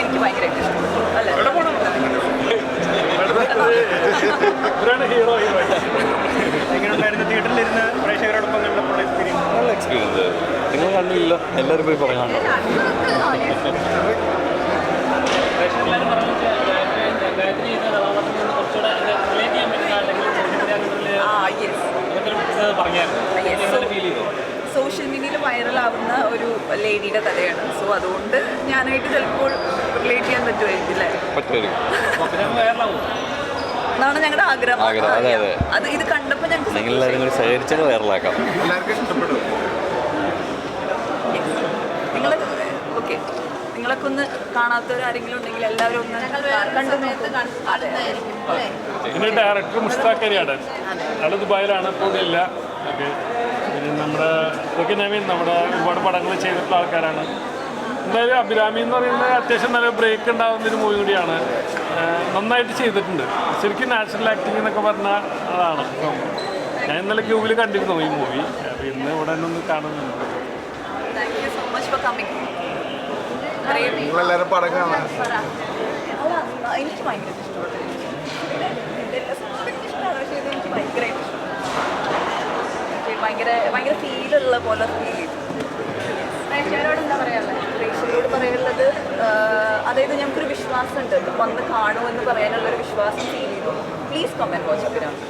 എനിക്ക് ഭയങ്കരമായിട്ട് ഇഷ്ടപ്പെട്ടു അല്ലേ. നല്ല എക്സ്പീരിയൻസ്. നിങ്ങൾ കണ്ടില്ല, എല്ലാവരും പോയി പറയാനുണ്ടോ? സോഷ്യൽ മീഡിയയിൽ വൈറലാവുന്ന ഒരു ലേഡിയുടെ കഥയാണ്. സോ അതുകൊണ്ട് ഞാനായിട്ട് ചിലപ്പോൾ റിലേറ്റ് ചെയ്യാൻ പറ്റുമായിരിക്കില്ലേ? അതാണ് ഞങ്ങളുടെ ആഗ്രഹം. അത് ഇത് കണ്ടപ്പോൾ ഞങ്ങൾക്ക് നിങ്ങളെല്ലാവരും കൂടി സഹകരിച്ചാൽ വൈറലാക്കാം. നിങ്ങൾ ഓക്കെ, നിങ്ങളൊക്കെ ഒന്ന് കാണാത്തവരാരെങ്കിലും ഉണ്ടെങ്കിൽ എല്ലാവരും ഒന്ന് കണ്ടു പിന്നെ ഡയറക്ടർ മുസ്താഖരിയാണ്. ആൾ ദുബായിലാണ്, ഇപ്പോൾ ഇല്ല. ഓക്കെ, പിന്നെ നമ്മുടെ നവീൻ നമ്മുടെ ഒരുപാട് പടങ്ങൾ ചെയ്തിട്ടുള്ള ആൾക്കാരാണ്. എന്തായാലും അഭിരാമി എന്ന് പറയുന്നത് അത്യാവശ്യം നല്ല ബ്രേക്ക് ഉണ്ടാകുന്നൊരു മൂവി കൂടിയാണ്. നന്നായിട്ട് ചെയ്തിട്ടുണ്ട്. ശരിക്കും നാച്ചുറൽ ആക്ടിങ് എന്നൊക്കെ പറഞ്ഞാൽ അതാണ്. ഞാൻ ഇന്നലെ ക്യൂബിൽ കണ്ടിരുന്നു ഈ മൂവി. അപ്പോൾ ഇന്ന് ഇവിടെ ഒന്ന് കാണുന്നുണ്ട്. നിങ്ങളെല്ലാവരും പടം കാണാൻ എനിക്ക് ഭയങ്കര ഇഷ്ടപ്പെട്ടു. എനിക്ക് ഭയങ്കരമായിട്ട് ഭയങ്കര ഫീലുള്ള പോലെ ഫീൽ ചെയ്തു. പ്രേക്ഷകരോട് എന്താ പറയാനുള്ളത്? പ്രേക്ഷകരോട് പറയാനുള്ളത്, അതായത് ഞങ്ങൾക്കൊരു വിശ്വാസമുണ്ട്, വന്ന് കാണുമെന്ന് പറയാനുള്ളൊരു വിശ്വാസം ഫീൽ ചെയ്തു. Please come and watch Abhirami.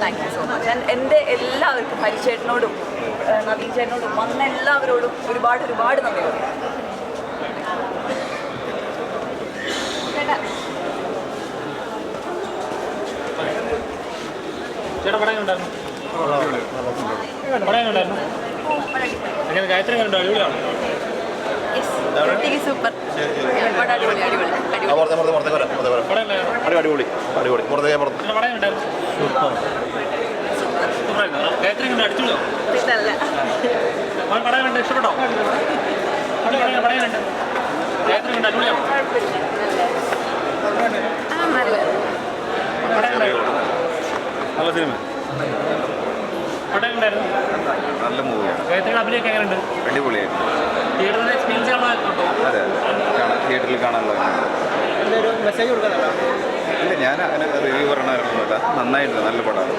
Thank you so much. ഞാൻ എൻ്റെ എല്ലാവർക്കും, ഹരിചേട്ടനോടും നവീൻ ചേട്ടനോടും വന്ന എല്ലാവരോടും ഒരുപാട് നന്ദി പറയും. സൂപ്പർ, അടിപൊളി. ഇഷ്ടപ്പെട്ടോ? നല്ല സിനിമ, നല്ല മൂവിയാണ്. അഭിനയൊക്കെ എങ്ങനെയുണ്ട്? അടിപൊളിയായിരുന്നു. തിയേറ്ററിൽ എക്സ്പീരിയൻസ് അതെ, തിയേറ്ററിൽ കാണാനുള്ള മെസ്സേജ് കൊടുക്കാനല്ലോ. ഇല്ല, ഞാൻ അങ്ങനെ റിവ്യൂ പറയണമായിരുന്നില്ല. നന്നായിട്ടുണ്ട്, നല്ല പടമാണ്.